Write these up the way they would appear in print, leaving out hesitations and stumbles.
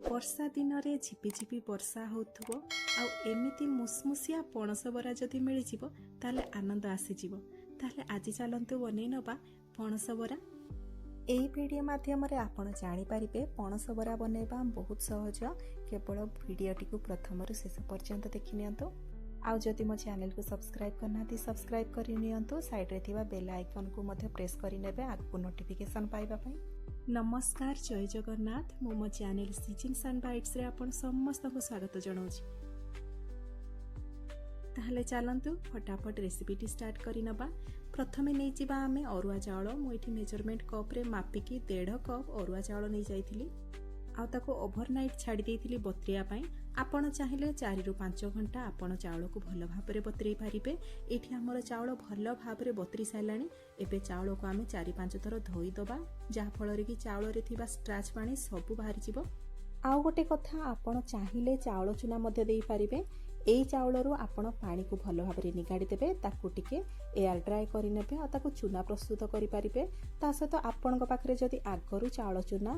ବର୍ଷା ଦିନରେ ଝିପିଝିପି ବର୍ଷା ହେଉଥିବ ଆଉ ଏମିତି ମୁସମୁସିଆ ପଣସ ବରା ଯଦି ମିଳିଯିବ ତାହେଲେ ଆନନ୍ଦ ଆସିଯିବ। ତାହେଲେ ଆଜି ଚାଲନ୍ତୁ ବନେଇ ନେବା ପଣସ ବରା। ଏହି ଭିଡ଼ିଓ ମାଧ୍ୟମରେ ଆପଣ ଜାଣିପାରିବେ ପଣସ ବରା ବନେଇବା ବହୁତ ସହଜ। କେବଳ ଭିଡ଼ିଓଟିକୁ ପ୍ରଥମରୁ ଶେଷ ପର୍ଯ୍ୟନ୍ତ ଦେଖିନିଅନ୍ତୁ। ଆଉ ଯଦି ମୋ ଚ୍ୟାନେଲକୁ ସବସ୍କ୍ରାଇବ୍ କରିନାହାନ୍ତି ସବସ୍କ୍ରାଇବ୍ କରିନିଅନ୍ତୁ। ସାଇଡ଼ରେ ଥିବା ବେଲ୍ ଆଇକନ୍କୁ ମଧ୍ୟ ପ୍ରେସ୍ କରିନେବେ ଆଗକୁ ନୋଟିଫିକେସନ୍ ପାଇବା ପାଇଁ। ନମସ୍କାର, ଜୟ ଜଗନ୍ନାଥ। ମୁଁ ମୋ ଚ୍ୟାନେଲ ସିଜନ୍ସ ଆଣ୍ଡ ବାଇଟ୍ସରେ ଆପଣ ସମସ୍ତଙ୍କୁ ସ୍ୱାଗତ ଜଣାଉଛି। ତାହେଲେ ଚାଲନ୍ତୁ ଫଟାଫଟ ରେସିପିଟି ଷ୍ଟାର୍ଟ କରିନେବା। ପ୍ରଥମେ ନେଇଯିବା ଆମେ ଅରୁଆ ଚାଉଳ। ମୁଁ ଏଠି ମେଜରମେଣ୍ଟ କପ୍ରେ ମାପିକି 1.5 କପ୍ ଅରୁଆ ଚାଉଳ ନେଇଯାଇଥିଲି ଆଉ ତାକୁ ଓଭରନାଇଟ୍ ଛାଡ଼ି ଦେଇଥିଲି ବତୁରିବା ପାଇଁ। ଆପଣ ଚାହିଁଲେ 4ରୁ 5 ଘଣ୍ଟା ଆପଣ ଚାଉଳକୁ ଭଲ ଭାବରେ ବତୁରେଇ ପାରିବେ। ଏଠି ଆମର ଚାଉଳ ଭଲ ଭାବରେ ବତୁରି ସାରିଲାଣି। ଏବେ ଚାଉଳକୁ ଆମେ 4-5 ଥର ଧୋଇଦେବା, ଯାହାଫଳରେ କି ଚାଉଳରେ ଥିବା ଷ୍ଟ୍ରାଚ୍ ପାଣି ସବୁ ବାହାରିଯିବ। ଆଉ ଗୋଟେ କଥା, ଆପଣ ଚାହିଁଲେ ଚାଉଳ ଚୁନା ମଧ୍ୟ ଦେଇପାରିବେ। ଏଇ ଚାଉଳରୁ ଆପଣ ପାଣିକୁ ଭଲ ଭାବରେ ନିଗାଡ଼ି ଦେବେ, ତାକୁ ଟିକେ ଏୟାର ଡ୍ରାଏ କରିନେବେ ଆଉ ତାକୁ ଚୁନା ପ୍ରସ୍ତୁତ କରିପାରିବେ। ତା ସହିତ ଆପଣଙ୍କ ପାଖରେ ଯଦି ଆଗରୁ ଚାଉଳ ଚୁନା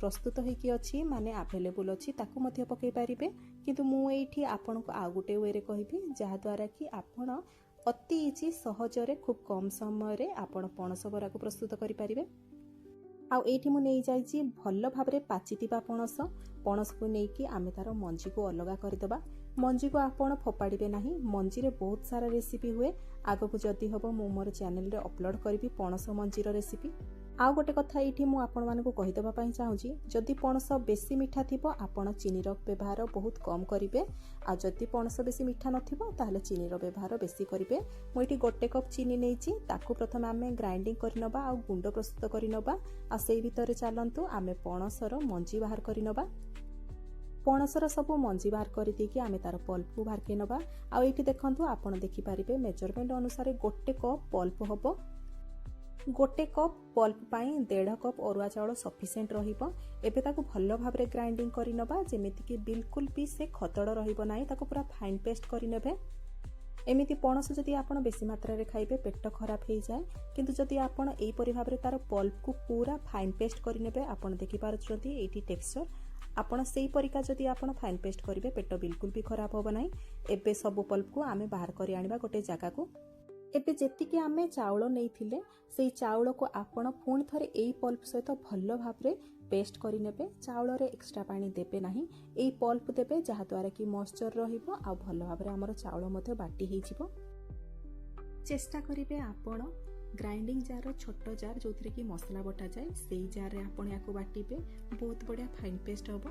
ପ୍ରସ୍ତୁତ ହୋଇକି ଅଛି, ମାନେ ଆଭେଲେବୁଲ୍ ଅଛି, ତାକୁ ମଧ୍ୟ ପକାଇ ପାରିବେ। କିନ୍ତୁ ମୁଁ ଏଇଠି ଆପଣଙ୍କୁ ଆଉ ଗୋଟେ ୱେରେ କହିବି, ଯାହାଦ୍ୱାରା କି ଆପଣ ଅତି ଇଜି ସହଜରେ ଖୁବ୍ କମ୍ ସମୟରେ ଆପଣ ପଣସ ବରାକୁ ପ୍ରସ୍ତୁତ କରିପାରିବେ। ଆଉ ଏଇଠି ମୁଁ ନେଇଯାଇଛି ଭଲ ଭାବରେ ପାଚିଥିବା ପଣସକୁ ନେଇକି ଆମେ ତାର ମଞ୍ଜିକୁ ଅଲଗା କରିଦେବା। ମଞ୍ଜିକୁ ଆପଣ ଫୋପାଡ଼ିବେ ନାହିଁ। ମଞ୍ଜିରେ ବହୁତ ସାରା ରେସିପି ହୁଏ। ଆଗକୁ ଯଦି ହେବ ମୁଁ ମୋର ଚ୍ୟାନେଲରେ ଅପଲୋଡ଼ କରିବି ପଣସ ମଞ୍ଜିର ରେସିପି। ଆଉ ଗୋଟେ କଥା ଏଇଠି ମୁଁ ଆପଣମାନଙ୍କୁ କହିଦେବା ପାଇଁ ଚାହୁଁଛି, ଯଦି ପଣସ ବେଶୀ ମିଠା ଥିବ ଆପଣ ଚିନିର ବ୍ୟବହାର ବହୁତ କମ୍ କରିବେ। ଆଉ ଯଦି ପଣସ ବେଶୀ ମିଠା ନଥିବ ତାହେଲେ ଚିନିର ବ୍ୟବହାର ବେଶୀ କରିବେ। ମୁଁ ଏଠି 1 କପ୍ ଚିନି ନେଇଛି, ତାକୁ ପ୍ରଥମେ ଆମେ ଗ୍ରାଇଣ୍ଡିଙ୍ଗ କରିନେବା ଆଉ ଗୁଣ୍ଡ ପ୍ରସ୍ତୁତ କରିନେବା। ଆଉ ସେଇ ଭିତରେ ଚାଲନ୍ତୁ ଆମେ ପଣସର ମଞ୍ଜି ବାହାର କରିନେବା। ପଣସର ସବୁ ମଞ୍ଜି ବାହାର କରିଦେଇକି ଆମେ ତାର ପଲ୍ପକୁ ବାହାର କରିନେବା। ଆଉ ଏଇଠି ଦେଖନ୍ତୁ, ଆପଣ ଦେଖିପାରିବେ ମେଜରମେଣ୍ଟ ଅନୁସାରେ 1 କପ୍ ପଲ୍ପ ହେବ। 1 କପ୍ ପଲ୍ପ ପାଇଁ 1.5 କପ୍ ଅରୁଆ ଚାଉଳ ସଫିସିଏଣ୍ଟ ରହିବ। ଏବେ ତାକୁ ଭଲ ଭାବରେ ଗ୍ରାଇଣ୍ଡିଙ୍ଗ କରିନେବା, ଯେମିତିକି ବିଲକୁଲ ବି ସେ ଖଦଡ଼ ରହିବ ନାହିଁ। ତାକୁ ପୁରା ଫାଇନ୍ ପେଷ୍ଟ କରିନେବେ। ଏମିତି ପଣସ ଯଦି ଆପଣ ବେଶୀ ମାତ୍ରାରେ ଖାଇବେ ପେଟ ଖରାପ ହେଇଯାଏ, କିନ୍ତୁ ଯଦି ଆପଣ ଏହିପରି ଭାବରେ ତାର ପଲ୍ପକୁ ପୁରା ଫାଇନ୍ ପେଷ୍ଟ କରିନେବେ, ଆପଣ ଦେଖିପାରୁଛନ୍ତି ଏଇଠି ଟେକ୍ସଚର, ଆପଣ ସେଇପରିକା ଯଦି ଆପଣ ଫାଇନ୍ ପେଷ୍ଟ କରିବେ ପେଟ ବିଲକୁଲ ବି ଖରାପ ହେବ ନାହିଁ। ଏବେ ସବୁ ପଲ୍ପକୁ ଆମେ ବାହାର କରି ଆଣିବା ଗୋଟେ ଜାଗାକୁ। ଏବେ ଯେତିକି ଆମେ ଚାଉଳ ନେଇଥିଲେ ସେଇ ଚାଉଳକୁ ଆପଣ ପୁଣି ଥରେ ଏଇ ପଲ୍ପ ସହିତ ଭଲ ଭାବରେ ପେଷ୍ଟ କରିନେବେ। ଚାଉଳରେ ଏକ୍ସଟ୍ରା ପାଣି ଦେବେ ନାହିଁ, ଏଇ ପଲ୍ପ ଦେବେ, ଯାହାଦ୍ୱାରା କି ମଏଶ୍ଚର ରହିବ ଆଉ ଭଲ ଭାବରେ ଆମର ଚାଉଳ ମଧ୍ୟ ବାଟି ହେଇଯିବ। ଚେଷ୍ଟା କରିବେ ଆପଣ ଗ୍ରାଇଣ୍ଡିଙ୍ଗ ଜାରର ଛୋଟ ଜାର୍ ଯେଉଁଥିରେ କି ମସଲା ବଟାଯାଏ, ସେଇ ଜାର୍ରେ ଆପଣ ୟାକୁ ବାଟିବେ। ବହୁତ ବଢ଼ିଆ ଫାଇନ୍ ପେଷ୍ଟ ହେବ।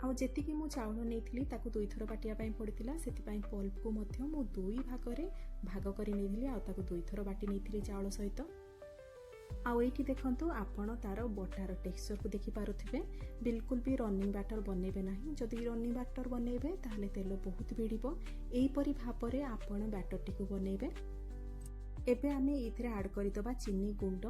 ଆଉ ଯେତିକି ମୁଁ ଚାଉଳ ନେଇଥିଲି ତାକୁ 2 ଥର ବାଟିବା ପାଇଁ ପଡ଼ିଥିଲା, ସେଥିପାଇଁ ପଲ୍ପକୁ ମଧ୍ୟ ମୁଁ 2 ଭାଗରେ ଭାଗ କରି ନେଇଥିଲି ଆଉ ତାକୁ 2 ଥର ବାଟି ନେଇଥିଲି ଚାଉଳ ସହିତ। ଆଉ ଏଇଠି ଦେଖନ୍ତୁ, ଆପଣ ତାର ବଟାର ଟେକ୍ସଚରକୁ ଦେଖିପାରୁଥିବେ। ବିଲକୁଲ ବି ରନିଂ ବ୍ୟାଟର ବନେଇବେ ନାହିଁ। ଯଦି ରନିଂ ବ୍ୟାଟର ବନେଇବେ ତାହେଲେ ତେଲ ବହୁତ ଭିଡ଼ିବ। ଏହିପରି ଭାବରେ ଆପଣ ବ୍ୟାଟରଟିକୁ ବନେଇବେ। ଏବେ ଆମେ ଏଥିରେ ଆଡ଼୍ କରିଦେବା ଚିନି ଗୁଣ୍ଡ।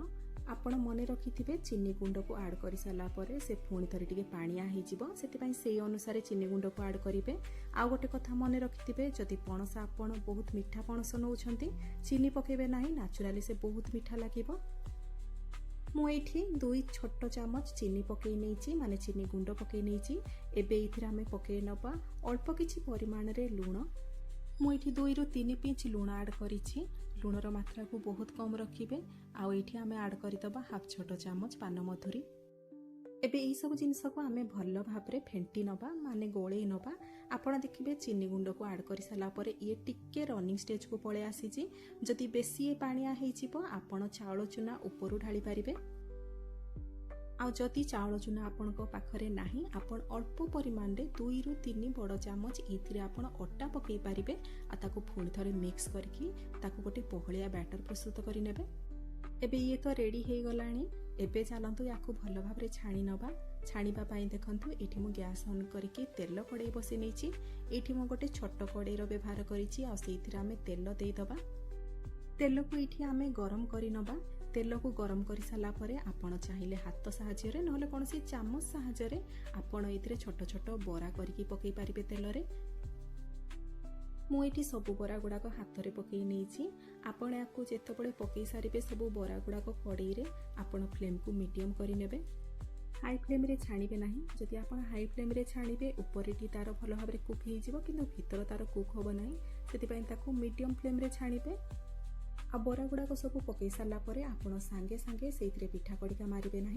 ଆପଣ ମନେ ରଖିଥିବେ ଚିନି ଗୁଣ୍ଡକୁ ଆଡ଼୍ କରିସାରିଲା ପରେ ସେ ପୁଣି ଥରେ ଟିକେ ପାଣିଆ ହେଇଯିବ, ସେଥିପାଇଁ ସେଇ ଅନୁସାରେ ଚିନି ଗୁଣ୍ଡକୁ ଆଡ଼୍ କରିବେ। ଆଉ ଗୋଟେ କଥା ମନେ ରଖିଥିବେ, ଯଦି ପଣସ ଆପଣ ବହୁତ ମିଠା ପଣସ ନେଉଛନ୍ତି ଚିନି ପକାଇବେ ନାହିଁ, ନ୍ୟାଚୁରାଲି ସେ ବହୁତ ମିଠା ଲାଗିବ। ମୁଁ ଏଇଠି 2 ଛୋଟ ଚାମଚ ଚିନି ପକାଇ ନେଇଛି, ମାନେ ଚିନି ଗୁଣ୍ଡ ପକାଇ ନେଇଛି। ଏବେ ଏଇଥିରେ ଆମେ ପକାଇ ନେବା ଅଳ୍ପ କିଛି ପରିମାଣରେ ଲୁଣ। ମୁଁ ଏଇଠି 2ରୁ 3 ପିଞ୍ଚ ଲୁଣ ଆଡ଼୍ କରିଛି। ଲୁଣର ମାତ୍ରାକୁ ବହୁତ କମ୍ ରଖିବେ। ଆଉ ଏଇଠି ଆମେ ଆଡ଼୍ କରିଦେବା 1/2 ଛୋଟ ଚାମଚ ପାନମଧୁରୀ। ଏବେ ଏଇସବୁ ଜିନିଷକୁ ଆମେ ଭଲ ଭାବରେ ଫେଣ୍ଟି ନେବା, ମାନେ ଗୋଳେଇ ନେବା। ଆପଣ ଦେଖିବେ ଚିନି ଗୁଣ୍ଡକୁ ଆଡ଼୍ କରିସାରିଲା ପରେ ଇଏ ଟିକେ ରନିଂ ଷ୍ଟେଜକୁ ପଳେଇ ଆସିଛି। ଯଦି ବେଶୀ ପାଣିଆ ହେଇଯିବ ଆପଣ ଚାଉଳ ଚୁନା ଉପରୁ ଢାଳି ପାରିବେ। ଆଉ ଯଦି ଚାଉଳ ଚୁନା ଆପଣଙ୍କ ପାଖରେ ନାହିଁ, ଆପଣ ଅଳ୍ପ ପରିମାଣରେ 2ରୁ 3 ବଡ଼ ଚାମଚ ଏଥିରେ ଆପଣ ଅଟା ପକାଇ ପାରିବେ। ଆଉ ତାକୁ ପୁଣି ଥରେ ମିକ୍ସ କରିକି ତାକୁ ଗୋଟେ ବହଳିଆ ବ୍ୟାଟର ପ୍ରସ୍ତୁତ କରିନେବେ। ଏବେ ଇଏ ତ ରେଡ଼ି ହେଇଗଲାଣି। ଏବେ ଚାଲନ୍ତୁ ୟାକୁ ଭଲ ଭାବରେ ଛାଣି ନେବା। ଛାଣିବା ପାଇଁ ଦେଖନ୍ତୁ, ଏଇଠି ମୁଁ ଗ୍ୟାସ୍ ଅନ୍ କରିକି ତେଲ କଡ଼େଇ ବସାଇ ନେଇଛି। ଏଇଠି ମୁଁ ଗୋଟେ ଛୋଟ କଡ଼େଇର ବ୍ୟବହାର କରିଛି ଆଉ ସେଇଥିରେ ଆମେ ତେଲ ଦେଇଦେବା। ତେଲକୁ ଏଇଠି ଆମେ ଗରମ କରିନେବା। ତେଲକୁ ଗରମ କରିସାରିଲା ପରେ ଆପଣ ଚାହିଁଲେ ହାତ ସାହାଯ୍ୟରେ ନହେଲେ କୌଣସି ଚାମଚ ସାହାଯ୍ୟରେ ଆପଣ ଏଥିରେ ଛୋଟ ଛୋଟ ବରା କରିକି ପକାଇ ପାରିବେ ତେଲରେ। ମୁଁ ଏଇଠି ସବୁ ବରା ଗୁଡ଼ାକ ହାତରେ ପକାଇ ନେଇଛି। ଆପଣ ୟାକୁ ଯେତେବେଳେ ପକାଇ ସାରିବେ ସବୁ ବରା ଗୁଡ଼ାକ କଡ଼େଇରେ, ଆପଣ ଫ୍ଲେମ୍କୁ ମିଡ଼ିୟମ୍ କରିନେବେ। हाई फ्लेम रे छाणिबे नहीं। जदि आपण हाई फ्लेम रे छाणिबे उपरेटी तार भल भाव कुक हो किंतु भीतर तार कुक हम ना, से मीडियम फ्लेम रे छाणिबे। आ बरा गुड़ाक सब पकई सारा आपण सांगे सांगे से पिठा कड़िका मारे ना,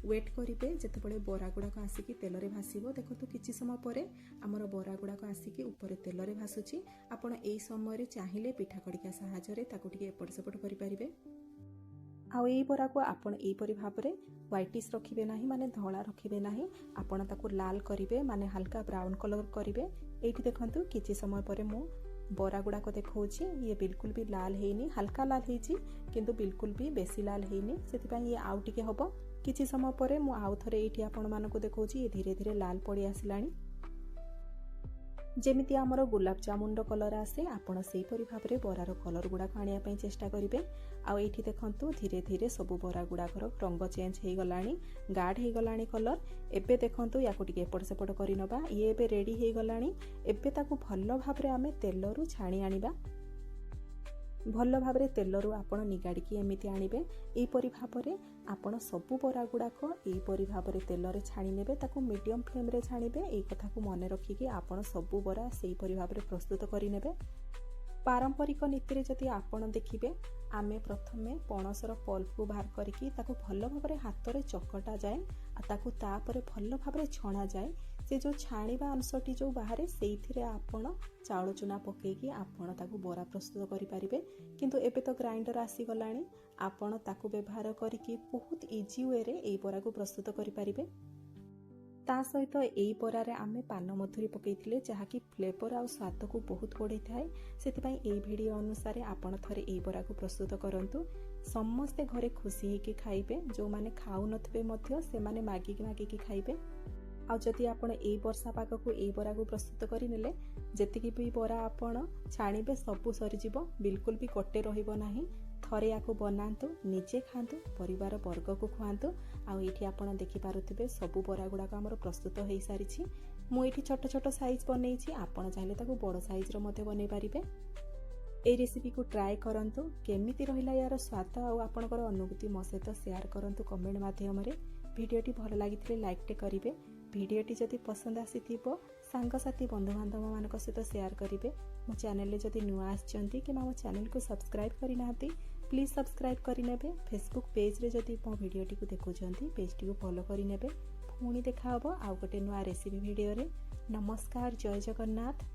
वेट करेंगे जितेबाला बरा गुड़ाक आसिक तेल रे भासब। देखो किसी समय पर आमर बरा गुड़ाक आसिक ऊपर तेल रे भासुची। आपण एई समय चाहिए पिठा कड़िका साहाय्य टिके एपट सेपट करें। आउ ये बरा को आपण एपरी भाव में व्हाइटिश रखिबे नहीं, माने धला रखिबे नहीं। आपण ताको लाल करिवे, माने हल्का ब्राउन कलर करिवे। एठी देखंतु किछि समय पर मु बरा गुड़ाक देखौछि, ये बिल्कुल भी लाल हेनी, हल्का लाल हेछि किंतु बिल्कुल भी बेसी लाल हेनी। सेतिपई ये आउ टिके हबो। किछि समय पर मु आउ थरे एठी आपण मानको देखौछि, ये धीरे धीरे लाल पड़ी आसिलानी। जेमिति आमर गुलाब जामुन कलर आसे आपण सेहीपरि भाव में बरार कलर गुड़ाक आनिया चेष्टा करेंगे। आउ एठी देखंतु धीरे धीरे सबू बरा गुड़ाकर रंग चेंज हो गलानी, गाढ़ हो गलानी कलर। एबे देखंतु याको टिके एपट सेपट करि नबा। ये एबे रेडी हो गलानी। एबे ताकू भल भाव में आमे तेलरू छाणी आनिबा। भल भाव में तेलरू आपण निगाड़िकी एमिति आनिबे। एपरि भाव में आपण सबू बरा गुड़ाक एपरि भाव में तेल रे छाणी नेबे। ताकू मीडियम फ्लेम रे छाणिबे। एई कथा को मन रखिकी आपण सबू बरा सेहीपरि भाव में प्रस्तुत करि नेबे। पारंपरिक नीति रे जदि आपण देखिबे, आमे प्रथमे पणसर पल्प को बाहर करिकी ताकू भल भाव में हाथ रे चकटा जाए, ताकू तापरे भल भाव में छणा जाए। से जो छाणीबा अंशटी जो बाहर से आपण चाउल चूना पकेकी आपण ताकू बरा प्रस्तुत करि परिबे। किंतु एबे तो ग्राइंडर आसी गलानी, आपण ताकू व्यवहार करिकी बहुत इजी वे रे एई बरा को प्रस्तुत करि परिबे। ता सहित एई बरारे आमे पान मधुरी पकेइथिले, जहाँकि फ्लेवर आ स्वाद को बहुत बढ़ाई थाए। सेतिपई एई वीडियो अनुसार आपण थरे एई बरा को प्रस्तुत करंतु। समस्ते घरे खुशी होइकी खाइबे। जो माने खाउ नथिबे मध्य से माने मागिकी खाइबे। आ जदि आपण एई वर्षा पाग को एई बरा को प्रस्तुत करि नेले, जेतिकी भी बरा आपण छाणिबे सबु सरी जिवो, बिल्कुल भी गोटे रहिबो नाही। थरे याको बनातु, निजे खातु, परिवार वर्ग को खुआतु। आउ एठी आपण देखि पारुथिबे सबु बरा गुड़ाक हमर प्रस्तुत हो सारिछि। मु एठी छोट छोट साइज बनैछि, आपण चाहिले ताको बड़ साइज रो मध्ये बनै पारिबे। ए रेसिपी को ट्राई करंतु। केमिति रहिला यार स्वाद आ आपनकर अनुभूति मो सहित शेयर करंतु कमेंट माध्यम रे। वीडियोटी भल लागिथिले लाइक टे करिवे। वीडियोटी जदि पसंद आसीथिबो सांगसाथी बंधु बांधव मानक सहित शेयर करिवे। मो चैनल रे जदि नुआ आछंती कि मो चैनल को सब्सक्राइब करि नाहंती, प्लीज सब्सक्राइब करि नेबे। फेसबुक पेज रे जदि मो वीडियोटी को देखुछंती, पेज टी को फॉलो करि नेबे। पुणी देखा हबो आउ गोटे नुआ रेसिपी वीडियो रे। नमस्कार, जय जगन्नाथ।